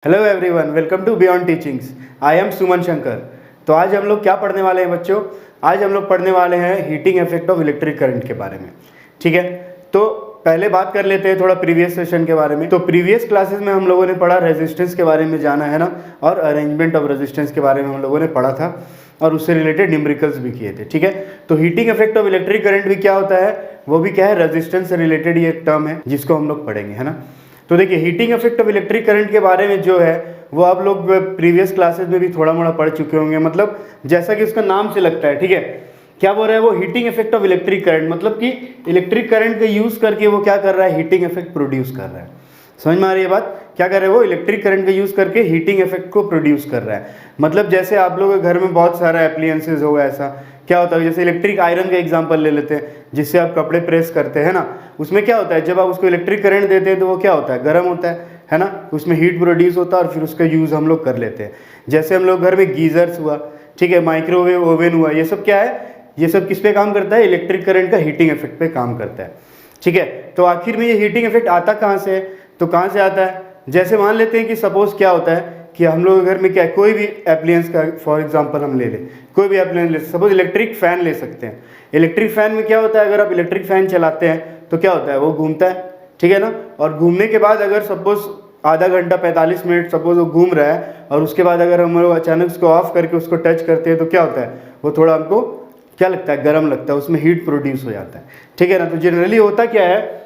Hello everyone, welcome to beyond teachings. I am Suman Shankar. तो आज हम लोग क्या पढ़ने वाले हैं बच्चों? आज हम लोग पढ़ने वाले हैं heating effect of electric current के बारे में। ठीक है, तो पहले बात कर लेते हैं थोड़ा प्रीवियस सेशन के बारे में। तो प्रीवियस क्लासेस में हम लोगों ने पढ़ा रेजिस्टेंस के बारे में, जाना है ना, और अरेंजमेंट ऑफ रेजिस्टेंस के बारे में हम लोगों ने पढ़ा था और उससे रिलेटेड न्यूमेरिकल्स भी किए थे। ठीक है, तो heating effect of electric current भी क्या होता है, वो भी क्या है, रेजिस्टेंस से रिलेटेड ये एक टर्म है जिसको हम लोग पढ़ेंगे, है ना। तो देखिए, heating effect of electric current के बारे में जो है वो आप लोग प्रीवियस क्लासेस में भी थोड़ा मोड़ा पढ़ चुके होंगे। मतलब जैसा कि उसका नाम से लगता है, ठीक है, क्या बोल रहा है वो, heating effect of electric current, मतलब कि इलेक्ट्रिक करंट का यूज करके वो क्या कर रहा है, हीटिंग इफेक्ट प्रोड्यूस कर रहा है। समझ में आ रही है बात? क्या कर रहा है वो, इलेक्ट्रिक करंट का यूज करके हीटिंग इफेक्ट को प्रोड्यूस कर रहा है। मतलब जैसे आप लोगों के घर में बहुत सारा एप्लियंसेज होगा, ऐसा क्या होता है, जैसे इलेक्ट्रिक आयरन का एग्जांपल ले लेते हैं, जिससे आप कपड़े प्रेस करते हैं ना। उसमें क्या होता है, जब आप उसको इलेक्ट्रिक करंट देते हैं तो वो क्या होता है, गर्म होता है ना, उसमें हीट प्रोड्यूस होता है और फिर उसका यूज़ हम लोग कर लेते हैं। जैसे हम लोग घर में गीजर्स हुआ, ठीक है, माइक्रोवेव ओवन हुआ, ये सब क्या है, ये सब किस पे काम करता है, इलेक्ट्रिक करंट का हीटिंग इफेक्ट पे काम करता है। ठीक है, तो आखिर में ये हीटिंग इफेक्ट आता कहाँ से है, तो कहाँ से आता है, जैसे मान लेते हैं कि सपोज क्या होता है कि हम लोग घर में क्या है, कोई भी एप्लियंस का फॉर एग्जांपल हम ले लें, कोई भी एप्लियंस ले, सपोज इलेक्ट्रिक फैन ले सकते हैं। इलेक्ट्रिक फैन में क्या होता है, अगर आप इलेक्ट्रिक फैन चलाते हैं तो क्या होता है, वो घूमता है, ठीक है ना, और घूमने के बाद अगर सपोज आधा घंटा 45 मिनट सपोज वो घूम रहा है और उसके बाद अगर हम लोग अचानक उसको ऑफ करके उसको टच करते हैं तो क्या होता है, वो थोड़ा हमको क्या लगता है, गर्म लगता है, उसमें हीट प्रोड्यूस हो जाता है। ठीक है ना, तो जनरली होता क्या है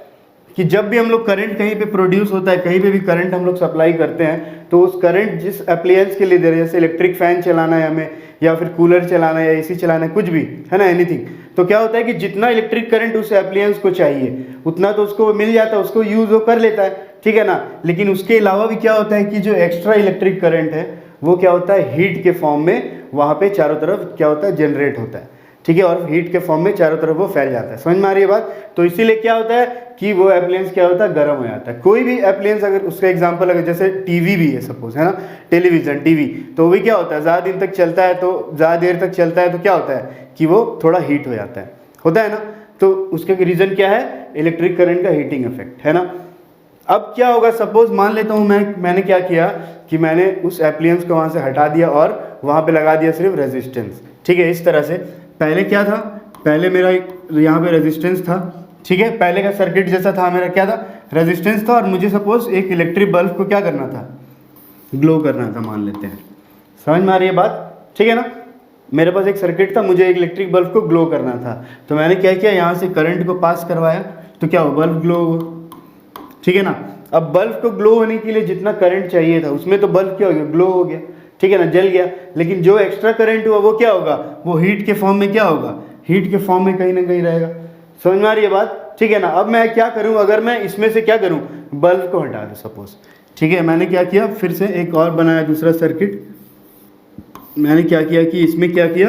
कि जब भी हम लोग करंट कहीं पे प्रोड्यूस होता है, कहीं पे भी करंट हम लोग सप्लाई करते हैं, तो उस करंट जिस अप्लायंस के लिए दे रहे हैं, जैसे इलेक्ट्रिक फैन चलाना है हमें, या फिर कूलर चलाना है, या एसी चलाना है, कुछ भी है ना, एनीथिंग, तो क्या होता है कि जितना इलेक्ट्रिक करंट उस अप्लायंस को चाहिए उतना तो उसको मिल जाता है, उसको यूज वो कर लेता है, ठीक है ना। लेकिन उसके अलावा भी क्या होता है कि जो एक्स्ट्रा इलेक्ट्रिक करंट है वो क्या होता है, हीट के फॉर्म में वहाँ पे चारों तरफ क्या होता है, जनरेट होता है, ठीक है, और हीट के फॉर्म में चारों तरफ वो फैल जाता है। समझ में आ रही है बात? तो इसीलिए क्या होता है कि वो एप्लायंस क्या होता है, गर्म हो जाता है। कोई भी एप्लायंस, अगर उसका एग्जांपल अगर जैसे टीवी भी है सपोज, है ना, टेलीविजन टीवी, तो वो भी क्या होता है, ज़्यादा दिन तक चलता है, तो ज़्यादा देर तक चलता है तो क्या होता है कि वो थोड़ा हीट हो जाता है ना। तो उसका रीज़न क्या है, इलेक्ट्रिक करंट का हीटिंग इफेक्ट, है ना। अब क्या होगा, सपोज मान लेता हूँ मैंने क्या किया कि मैंने उस एप्लायंस को वहाँ से हटा दिया और वहाँ पे लगा दिया सिर्फ रेजिस्टेंस। ठीक है, इस तरह से पहले क्या था, पहले मेरा यहाँ पे रेजिस्टेंस था, ठीक है, पहले का सर्किट जैसा था, मेरा क्या था, रेजिस्टेंस था, और मुझे सपोज एक इलेक्ट्रिक बल्ब को क्या करना था, ग्लो करना था, मान लेते हैं। समझ में आ रही है बात? ठीक है ना, मेरे पास एक सर्किट था, मुझे एक इलेक्ट्रिक बल्ब को ग्लो करना था, तो मैंने क्या किया, यहाँ से करंट को पास करवाया, तो क्या हुआ, बल्ब ग्लो हुआ, ठीक है ना। अब बल्ब को ग्लो होने के लिए जितना करंट चाहिए था उसमें तो बल्ब क्या हो गया, ग्लो हो गया, ठीक है ना, जल गया। लेकिन जो एक्स्ट्रा करंट हुआ वो क्या होगा, वो हीट के फॉर्म में क्या होगा, हीट के फॉर्म में कहीं ना कहीं रहेगा। समझ में आ रही है बात? ठीक है ना। अब मैं क्या करूं, अगर मैं इसमें से क्या करूं, बल्ब को हटा दूं सपोज, ठीक है, मैंने क्या किया, फिर से एक और बनाया दूसरा सर्किट। मैंने क्या किया कि इसमें क्या किया,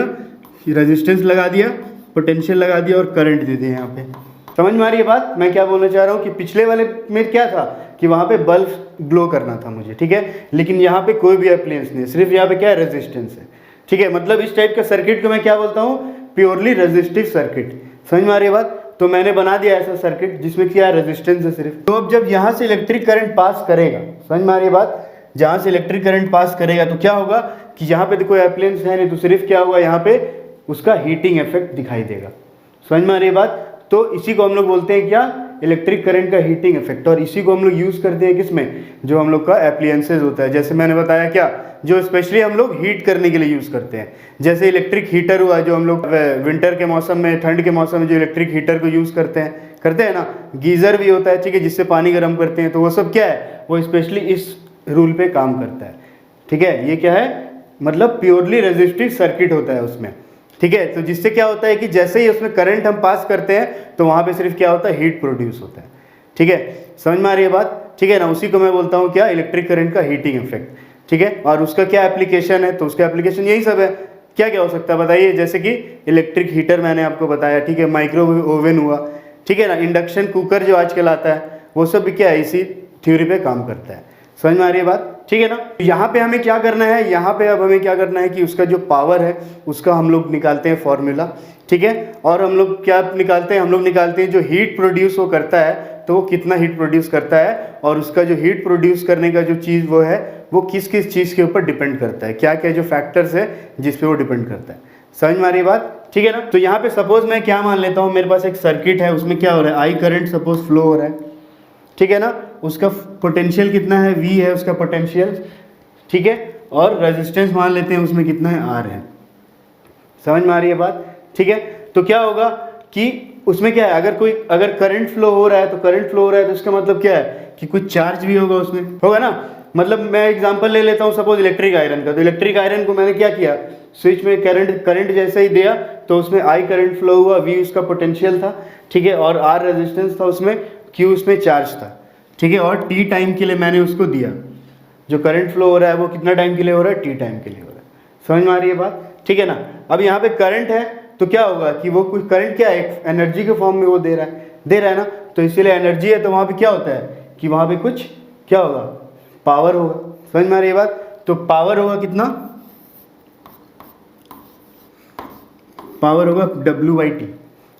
रेजिस्टेंस लगा दिया, पोटेंशियल लगा दिया और करंट दे दिया यहाँ पे। समझ में आ रही है बात? मैं क्या बोलना चाह रहा हूँ कि पिछले वाले में क्या था कि वहाँ पे बल्ब ग्लो करना था मुझे, ठीक है, लेकिन यहाँ पे कोई भी एप्लायंस नहीं, सिर्फ यहाँ पे क्या है, रेजिस्टेंस है। ठीक है, मतलब इस टाइप का सर्किट को मैं क्या बोलता हूँ, प्योरली रेजिस्टिव सर्किट। समझ में आ रही है बात? तो मैंने बना दिया ऐसा सर्किट जिसमें क्या है, रेजिस्टेंस है सिर्फ। तो अब जब यहाँ से इलेक्ट्रिक करंट पास करेगा, समझ में आ रही है बात, जहाँ से इलेक्ट्रिक करंट पास करेगा तो क्या होगा कि यहाँ पे तो कोई एप्लायंस है नहीं, तो सिर्फ क्या होगा, यहाँ पे उसका हीटिंग इफेक्ट दिखाई देगा। समझ में आ रही है बात? तो इसी को हम लोग बोलते हैं क्या, इलेक्ट्रिक करंट का हीटिंग इफेक्ट। और इसी को हम लोग यूज़ करते हैं किसमें, जो हम लोग का एप्लायंसेज होता है, जैसे मैंने बताया क्या, जो स्पेशली हम लोग हीट करने के लिए यूज़ करते हैं। जैसे इलेक्ट्रिक हीटर हुआ, जो हम लोग विंटर के मौसम में, ठंड के मौसम में जो इलेक्ट्रिक हीटर को यूज़ करते हैं ना। गीज़र भी होता है, ठीक है, जिससे पानी गर्म करते हैं, तो वो सब क्या है, वो स्पेशली इस रूल पे काम करता है। ठीक है, ये क्या है, मतलब प्योरली रेजिस्टिव सर्किट होता है उसमें। ठीक है, तो जिससे क्या होता है कि जैसे ही उसमें करंट हम पास करते हैं तो वहाँ पे सिर्फ क्या होता है, हीट प्रोड्यूस होता है। ठीक है, समझ में आ रही है बात? ठीक है ना, उसी को मैं बोलता हूँ क्या, इलेक्ट्रिक करंट का हीटिंग इफेक्ट। ठीक है, और उसका क्या एप्लीकेशन है, तो उसका एप्लीकेशन यही सब है। क्या क्या हो सकता है बताइए, जैसे कि इलेक्ट्रिक हीटर मैंने आपको बताया, ठीक है, माइक्रोवेव ओवन हुआ, ठीक है ना, इंडक्शन कुकर जो आजकल आता है, वो सब भी क्या है, इसी थ्योरी पे काम करता है। समझ में आ रही है बात? ठीक है ना। यहाँ पे हमें क्या करना है, यहाँ पे अब हमें क्या करना है कि उसका जो पावर है उसका हम लोग निकालते हैं फॉर्मूला, ठीक है, और हम लोग क्या निकालते हैं, हम लोग निकालते हैं जो हीट प्रोड्यूस वो करता है, तो वो कितना हीट प्रोड्यूस करता है, और उसका जो हीट प्रोड्यूस करने का जो चीज़ वो है वो किस किस चीज़ के ऊपर डिपेंड करता है, क्या क्या जो फैक्टर्स है जिस पे वो डिपेंड करता है। समझ में आ रही है बात, ठीक है ना। तो यहाँ पे सपोज मैं क्या मान लेता हूँ, मेरे पास एक सर्किट है, उसमें क्या हो रहा है, आई करंट सपोज फ्लो हो रहा है, ठीक है ना। उसका पोटेंशियल कितना है, वी है उसका पोटेंशियल, ठीक है। और रेजिस्टेंस मान लेते हैं उसमें कितना है, आर है। समझ में आ रही है बात, ठीक है। तो क्या होगा कि उसमें क्या है, अगर करंट फ्लो हो रहा है तो करंट फ्लो हो रहा है तो इसका मतलब क्या है कि कुछ चार्ज भी होगा उसमें, होगा ना। मतलब मैं एग्जांपल ले लेता हूँ सपोज इलेक्ट्रिक आयरन का, तो इलेक्ट्रिक आयरन को मैंने क्या किया, स्विच में करंट जैसे ही दिया तो उसमें आई करंट फ्लो हुआ, वी उसका पोटेंशियल था, ठीक है, और आर रेजिस्टेंस था उसमें, क्यू उसमें चार्ज था, ठीक है, और टी टाइम के लिए मैंने उसको दिया। जो करंट फ्लो हो रहा है वो कितना टाइम के लिए हो रहा है, टी टाइम के लिए हो रहा है। समझ में आ रही है बात, ठीक है ना। अब यहाँ पे करंट है तो क्या होगा कि वो कुछ करंट क्या है, एनर्जी के फॉर्म में वो दे रहा है ना, तो इसीलिए एनर्जी है तो वहाँ पे क्या होता है कि वहाँ पे कुछ क्या होगा, पावर होगा। समझ में आ रही है बात, तो पावर होगा कितना, पावर होगा W/T,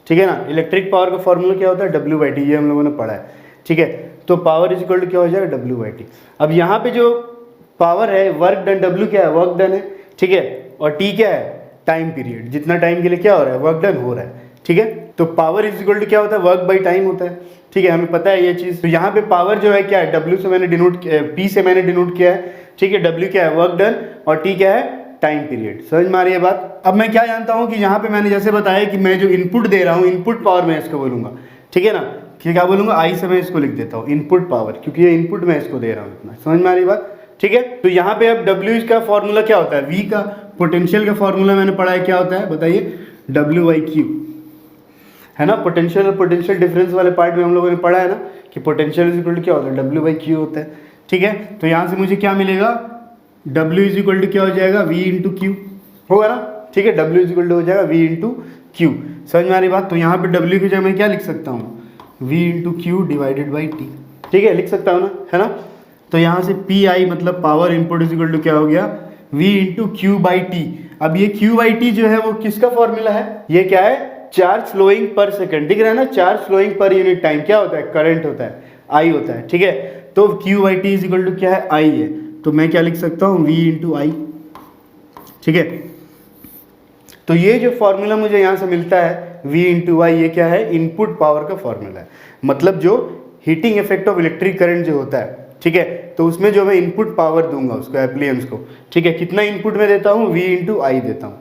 ठीक है ना। इलेक्ट्रिक पावर का फॉर्मूला क्या होता है, W/T, ये हम लोगों ने पढ़ा है, ठीक है। तो पावर इज इक्वल टू क्या हो जाएगा, W/T। अब यहाँ पे जो पावर है, वर्क डन, W क्या है, वर्क डन है, ठीक है, और T क्या है, टाइम पीरियड, जितना टाइम के लिए क्या हो रहा है, वर्क डन हो रहा है, ठीक है। तो पावर इज इक्वल टू क्या होता है, वर्क बाई टाइम होता है, ठीक है, हमें पता है ये चीज़। तो यहाँ पे पावर जो है क्या है, W से मैंने डिनोट, P से मैंने डिनोट किया है, ठीक है। W क्या है, वर्क डन, और T क्या है, टाइम पीरियड। समझ में आ रही है बात। अब मैं क्या जानता हूँ कि यहाँ पे मैंने जैसे बताया कि मैं जो इनपुट दे रहा हूँ, इनपुट पावर मैं इसको बोलूँगा, ठीक है ना, कि क्या बोलूँगा, आई से मैं इसको लिख देता हूँ इनपुट पावर, क्योंकि ये इनपुट मैं इसको दे रहा हूँ इतना। समझ में आ रही बात, ठीक है। तो यहाँ पे अब W का फॉर्मूला क्या होता है, V का पोटेंशियल का फॉर्मूला मैंने पढ़ा है, क्या होता है बताइए, W/Q, है ना। पोटेंशियल और पोटेंशियल डिफरेंस वाले पार्ट में हम लोगों ने पढ़ा है ना कि पोटेंशियल इज इक्वल टू क्या होता है, W/Q होता है, ठीक है। तो यहाँ से मुझे क्या मिलेगा, W इज इक्वल टू क्या हो जाएगा, V इंटू क्यू होगा ना, ठीक है। W इज इक्वल टू हो जाएगा V इंटू क्यू। समझ में आ रही बात। तो यहाँ पे W की जगह मैं क्या लिख सकता हूँ, V into Q divided by T, ठीक है, लिख सकता हूँ ना, है ना। तो यहाँ से PI मतलब power input is equal to क्या हो गया, V into Q by T. अब ये Q/T जो है वो किसका फॉर्मूला है, ये क्या है, चार्ज फ्लोइंग पर सेकंड, दिख रहा है ना, charge flowing per unit time क्या होता है, करंट होता है, I होता है, ठीक है। तो Q/T इज इक्वल टू क्या है, I है, तो मैं क्या लिख सकता हूँ, V इंटू I, ठीक है। तो ये जो फॉर्मूला मुझे यहाँ से मिलता है V इंटू I, ये क्या है, इनपुट पावर का फॉर्मूला है, मतलब जो heating effect of electric current जो होता है, ठीक है, तो उसमें जो मैं इनपुट पावर दूंगा उसको, एप्लियंस को, ठीक है, कितना इनपुट में देता हूँ, V इंटू I देता हूँ।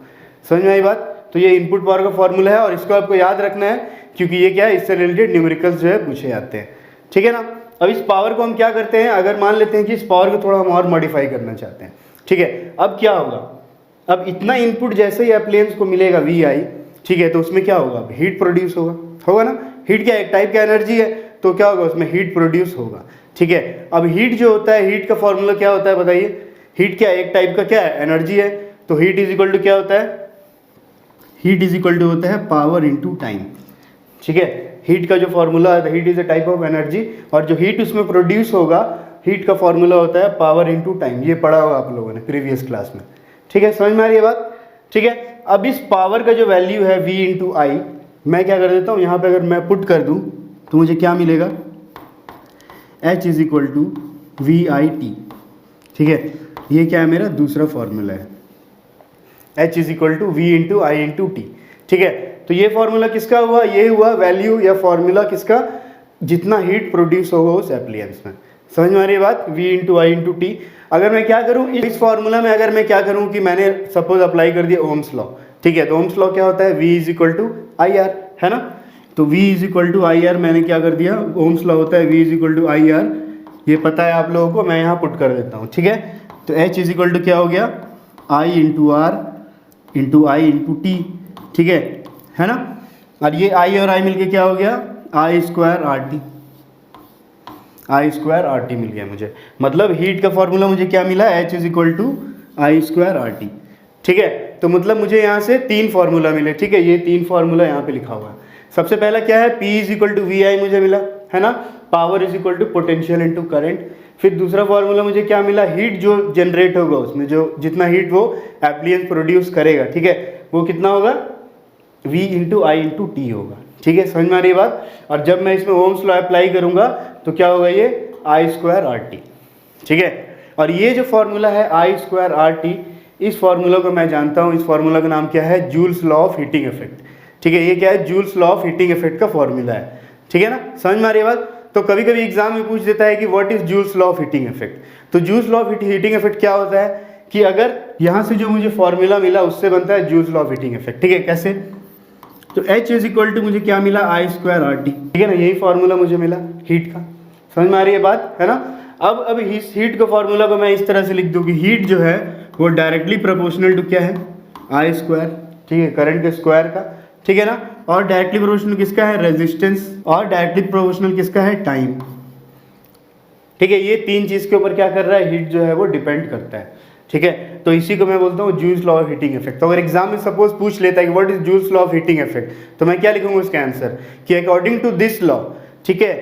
समझ में आई बात। तो ये इनपुट पावर का फॉर्मूला है और इसको आपको याद रखना है, क्योंकि ये क्या है, इससे रिलेटेड न्यूमेरिकल्स जो है पूछे जाते हैं, ठीक है ना। अब इस पावर को हम क्या करते हैं, अगर मान लेते हैं कि इस पावर को थोड़ा हम और मॉडिफाई करना चाहते हैं, ठीक है। अब क्या होगा, अब इतना इनपुट जैसे ही एप्लियंस को मिलेगा VI, ठीक है, तो उसमें क्या होगा, हीट प्रोड्यूस होगा ना। हीट क्या एक टाइप का एनर्जी है, तो क्या होगा, उसमें हीट प्रोड्यूस होगा, ठीक है। अब हीट जो होता है, हीट का फॉर्मूला क्या होता है बताइए, हीट क्या एक टाइप का क्या है, एनर्जी है, तो हीट इज इक्वल टू क्या होता है, हीट इज इक्वल टू होता है पावर इनटू टाइम, ठीक है। हीट का जो फॉर्मूला है, heat is a type of energy, और जो हीट उसमें प्रोड्यूस होगा, हीट का फॉर्मूला होता है पावर इनटू टाइम। ये पढ़ा होगा आप लोगों ने प्रीवियस क्लास में, ठीक है। समझ में आ रही है बात, ठीक है। अब इस पावर का जो वैल्यू है V इंटू I, मैं क्या कर देता हूँ, यहाँ पे अगर मैं पुट कर दूँ तो मुझे क्या मिलेगा, H is equal to VIT, ठीक है। ये क्या है, मेरा दूसरा फॉर्मूला है, H is equal to V into I into T, ठीक है। तो ये फॉर्मूला किसका हुआ, ये हुआ वैल्यू या फॉर्मूला किसका, जितना हीट प्रोड्यूस होगा उस एप्लियंस में। समझ में आ रही है बात, V into I into T। अगर मैं क्या करूँ इस फॉर्मूला में, अगर मैं क्या करूँ कि मैंने सपोज अप्लाई कर दिया ओम्स लॉ, ठीक है, तो ओम्स लॉ क्या होता है, V is equal to IR, है ना। तो V is equal to IR मैंने क्या कर दिया, ओम्स लॉ होता है V is equal to IR, ये पता है आप लोगों को, मैं यहाँ पुट कर देता हूँ, ठीक है। तो H इज इक्वल टू क्या हो गया, I into R into I into T, ठीक है ना। और ये I और I मिलके क्या हो गया, I स्क्वायर RT मिल गया मुझे। मतलब हीट का फॉर्मूला मुझे क्या मिला, H is equal to I square RT, ठीक है। तो मतलब मुझे यहाँ से 3 फार्मूला मिले, ठीक है, ये 3 फार्मूला यहाँ पे लिखा हुआ है। सबसे पहला क्या है, P is equal to VI मुझे मिला, है ना, power is equal to potential into current. फिर दूसरा फार्मूला मुझे क्या मिला, हीट जो जनरेट होगा उसमें, जो जितना हीट वो एप्लियंस प्रोड्यूस करेगा, ठीक है, वो कितना होगा, V into I into T होगा, ठीक है। समझ में आ रही है बात। और जब मैं इसमें ओम्स लॉ अप्लाई करूंगा तो क्या होगा, ये I स्क्वायर RT, ठीक है। और ये जो फॉर्मूला है I²RT, इस फॉर्मूला को मैं जानता हूँ, इस फॉर्मूला का नाम क्या है, joules law of heating effect. ठीक है, ये क्या है, joules law of heating effect का फॉर्मूला है। ठीक है ना, समझ में आ रही है बात। तो कभी कभी एग्जाम में पूछ देता है कि what is Joule's law of heating effect. तो Joule's law of heating effect क्या होता है कि अगर यहाँ से जो मुझे फॉर्मूला मिला उससे बनता है joules law of heating effect. ठीक है, कैसे, तो H इज इक्वल टू मुझे क्या मिला, I²RT। ठीक है ना, यही फॉर्मूला मुझे मिला हीट का। समझ में आ रही है बात, है ना। अब इस हीट का फॉर्मूला को मैं इस तरह से लिख दूँ कि हीट जो है वो डायरेक्टली प्रोपोर्शनल टू क्या है, I²। ठीक है, करंट के स्क्वायर का। ठीक है ना, और डायरेक्टली प्रोपोर्शनल किसका है, रेजिस्टेंस, और डायरेक्टली प्रोपोर्शनल किसका है, टाइम। ठीक है, ये तीन चीज़ के ऊपर क्या कर रहा है, हीट जो है वो डिपेंड करता है। ठीक है, तो इसी को मैं बोलता हूँ joules law of heating effect. तो अगर एग्जाम में सपोज पूछ लेता है कि what is Joule's law of heating effect, तो मैं क्या लिखूंगा उसका आंसर कि अकॉर्डिंग टू दिस लॉ, ठीक है,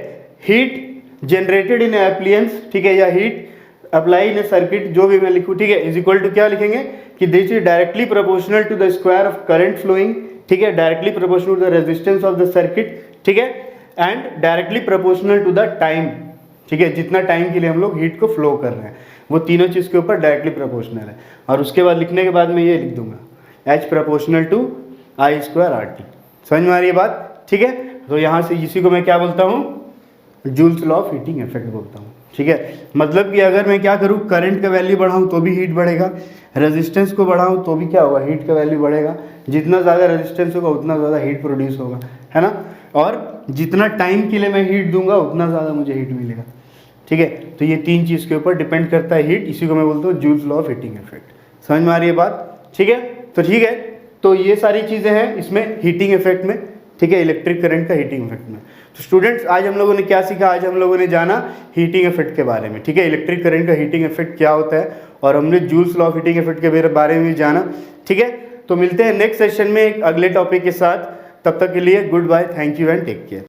हीट जनरेटेड इन एप्लियंस, ठीक है, या heat apply in A circuit, जो भी मैं लिखूँ, ठीक है, इज इक्वल टू क्या लिखेंगे कि this is directly proportional to the square of current flowing, ठीक है, directly proportional to the resistance of the circuit, ठीक है, and directly proportional to the time. ठीक है, जितना टाइम के लिए हम लोग हीट को फ्लो कर रहे हैं, वो तीनों चीज़ के ऊपर डायरेक्टली प्रोपोर्शनल है। और उसके बाद लिखने के बाद मैं ये लिख दूंगा H प्रोपोर्शनल टू I²RT। समझ में आ रही है बात। ठीक है, तो यहाँ से इसी को मैं क्या बोलता हूँ, joules law of heating effect बोलता हूँ। ठीक है, मतलब कि अगर मैं क्या करूँ, करंट का वैल्यू बढ़ाऊँ तो भी हीट बढ़ेगा, रेजिस्टेंस को बढ़ाऊँ तो भी क्या होगा, हीट का वैल्यू बढ़ेगा। जितना ज़्यादा रेजिस्टेंस होगा उतना ज़्यादा हीट प्रोड्यूस होगा, है ना, और जितना टाइम के लिए मैं हीट दूंगा उतना ज़्यादा मुझे हीट मिलेगा। ठीक है, तो ये तीन चीज़ के ऊपर डिपेंड करता है हीट, इसी को मैं बोलता हूँ joules law of heating effect. समझ में आ रही है बात। ठीक है, तो ठीक है, तो ये सारी चीज़ें हैं इसमें हीटिंग इफेक्ट में। ठीक है, इलेक्ट्रिक करंट का हीटिंग इफेक्ट में। तो स्टूडेंट्स, आज हम लोगों ने क्या सीखा, आज हम लोगों ने जाना हीटिंग इफेक्ट के बारे में। ठीक है, इलेक्ट्रिक करंट का हीटिंग इफेक्ट क्या होता है, और हमने joules law of heating effect के बारे में भी जाना। ठीक है, तो मिलते हैं नेक्स्ट सेशन में एक अगले टॉपिक के साथ। तब तक के लिए goodbye, thank you and take care.